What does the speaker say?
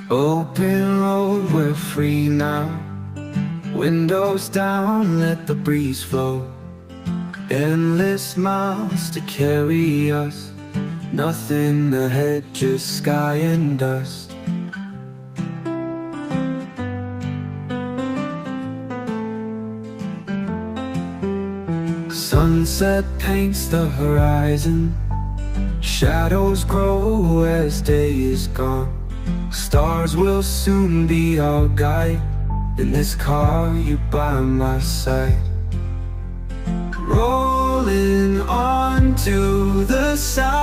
Open road, we're free now. Windows down, let the breeze flow. Endless miles to carry us. Nothing ahead, just sky and dust. Sunset paints the horizon. Shadows grow as day is gone. Stars will soon be our guide. In this car, you by my side. Rolling on to the side.